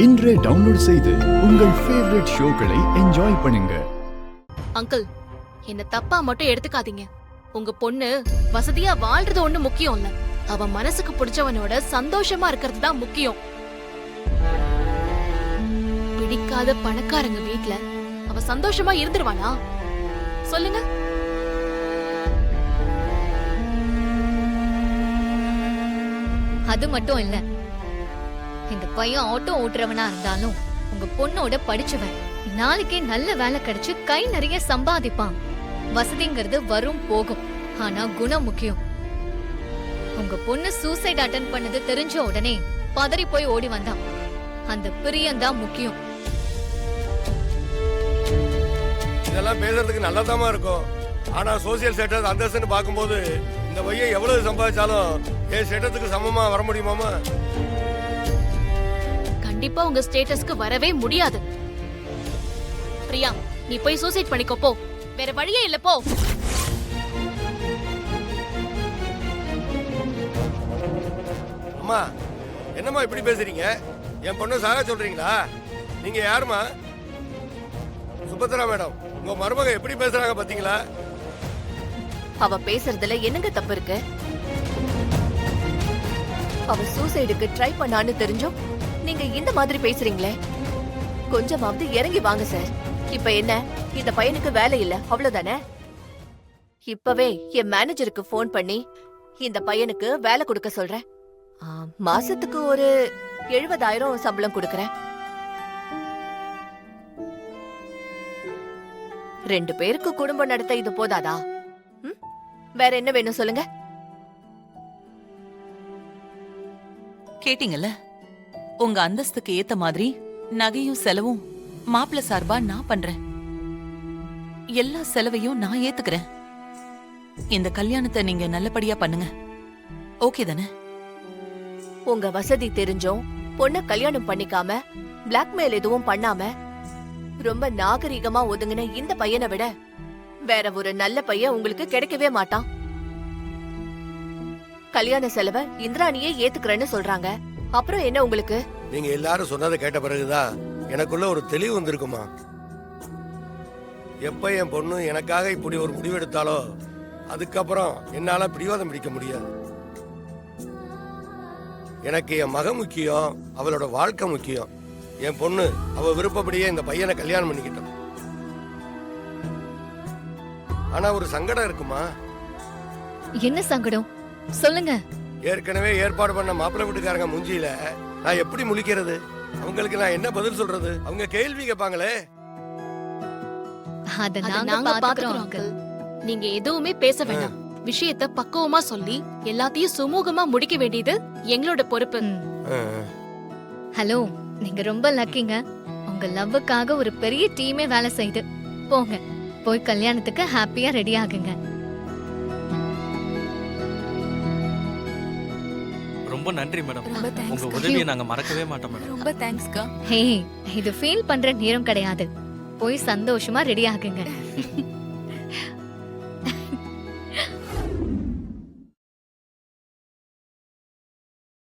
இன்றே டவுன்லோட் செய்து உங்கள் ஃபேவரட் ஷோக்களை என்ஜாய் பண்ணுங்க. அங்கிள், என்ன தப்பா மட்டும் எடுத்துக்காதீங்க. உங்க பொண்ணு வசதியா வாழ்றது ஒண்ணு முக்கியம் இல்ல. அவ மனசுக்கு பிடிச்சவனோட சந்தோஷமா இருக்கிறது தான் முக்கியம். பிடிக்காத பணக்காரங்க வீட்ல அவ சந்தோஷமா இருந்துருவானா சொல்லுங்க? அது மட்டும் இல்ல, எங்க பையன் ஆட்டோ ஓட்டுறவனா இருந்தாலும் உங்க பொண்ணோட படிச்சவன். நாளைக்கே நல்ல வேலை கிடைச்சு கை நிறைய சம்பாதிப்பான். வசதிங்கிறது வரும் போகும், ஆனா குணம் முக்கியம். உங்க பொண்ணு சூசைட் அட்டெண்ட் பண்ணது தெரிஞ்ச உடனே பதறி போய் ஓடி வந்தான். அந்த பிரியம்தான் முக்கியம். இதெல்லாம் பேசுறதுக்கு நல்லதாமா இருக்கும். ஆனா சோசியல் ஸ்டேட்டஸ் அந்தஸ்துன்னு பார்க்கும்போது இந்த பையன் எவ்வளவு சம்பாதிச்சாலும் என் ஸ்டேட்டஸுக்கு சமமா வர முடியுமாமா? கண்டிப்பா உங்க ஸ்டேட்டஸ்க்கு வரவே முடியாது. பிரியா, நீ போய் சூசைட் பண்ணிக்கோ போ. வேற வழியே இல்ல போ. அம்மா, என்னம்மா இப்படி பேசுறீங்க? என் பொண்ணு சாக சொல்றீங்களா? நீங்க யாருமா? சுபத்ரா மேடம், உங்க மருமக எப்படி பேசுறாங்க பாத்தீங்களா? அவ பேசுறதுல என்னங்க தப்பு இருக்கு? அவ சூசைடுக்கு ட்ரை பண்ணான்னு தெரிஞ்சும் நீங்க இந்த மாதிரி பேசுறீங்களே, கொஞ்சமாவது இறங்கி வாங்க சார். இப்ப என்ன, இந்த பையனுக்கு வேலை இல்ல அவ்வளவுதானே? இப்பவே என் மேனேஜருக்கு போன் பண்ணி இந்த பையனுக்கு வேலை கொடுக்க சொல்றேன். மாசத்துக்கு ஒரு 70,000 சம்பளம் கொடுக்கறேன். 2 பேருக்கு குடும்பம் நடத்த இது போதாதா? வேற என்ன வேணும் சொல்லுங்க? கேட்டீங்கல்ல, உங்க அந்தஸ்துக்கு ஏத்த மாதிரி நகையும் செலவும் மாப்பிள்ள சார்பா நான் பண்றேன். எல்லா செலவையும் நான் ஏத்துக்கிறேன். இந்த கல்யாணத்தை நீங்க நல்லபடியா பண்ணுங்க. ஓகே தானே? உங்க வசதி தெரிஞ்சும் பொண்ண கல்யாணம் பண்ணிக்காம பிளாக்மெயில் எதுவும் பண்ணாம ரொம்ப நாகரிகமா ஒதுங்கின இந்த பையனை விட வேற ஒரு நல்ல பையன் உங்களுக்கு கிடைக்கவே மாட்டான். கல்யாண செலவை இந்திராணியே ஏத்துக்கிறேன்னு சொல்றாங்க. அப்புறம் என்ன உங்களுக்கு? நீங்க எல்லாரும் சொன்னதை கேட்ட பிறகுதான் எனக்குள்ள ஒரு தெளிவு வந்திருக்குமா. எப்ப என் பொண்ணு எனக்காக இப்படி ஒரு முடிவெடுத்தாலோ அதுக்கப்புறம் என்னால பிடிவாதம் பிடிக்க முடியாது. எனக்கு என் மக முக்கியம், அவளோட வாழ்க்கை முக்கியம். என் பொண்ணு அவ விருப்பப்படியே இந்த பையனை கல்யாணம் பண்ணிக்கிட்டான். ஆனா ஒரு சங்கடம் இருக்குமா? என்ன சங்கடம் சொல்லுங்க? ஏற்கனவே ஏற்பாடு பண்ண மாப்பிள்ளை வீட்டுக்காரங்க மூஞ்சியில நான் எப்படி முழிக்கிறது? அவங்களுக்கு நான் என்ன பதில் சொல்றது? அவங்க கேள்வி கேட்பாங்களே. அத அதை நாங்க நாங்க பாத்துக்கிறோம் பாத்துக்கிறோம் அங்கிள். அங்கிள். நீங்க எதுவுமே பேச வேண்டாம். விஷயத்த பக்குவமா சொல்லி எல்லாத்தையும் சுமூகமா முடிக்க வேண்டியது எங்களோட பொறுப்பு. ஹலோ, நீங்க ரொம்ப லக்கிங்க. உங்க லவ்வுக்காக ஒரு பெரிய டீமே வேலை செய்யுது. போங்க, போய் கல்யாணத்துக்கு ஹாப்பியா ரெடி ஆகுங்க. ரொம்ப நன்றி மேடம். ரொம்ப thanks. உங்க உதவியை நாங்க மறக்கவே மாட்டோம் மேடம். ரொம்ப தேங்க்ஸ்க்கா. ஹே, இது ஃபீல் பண்ற நேரம் கிடையாது. போய் சந்தோஷமா ரெடி ஆகுங்க.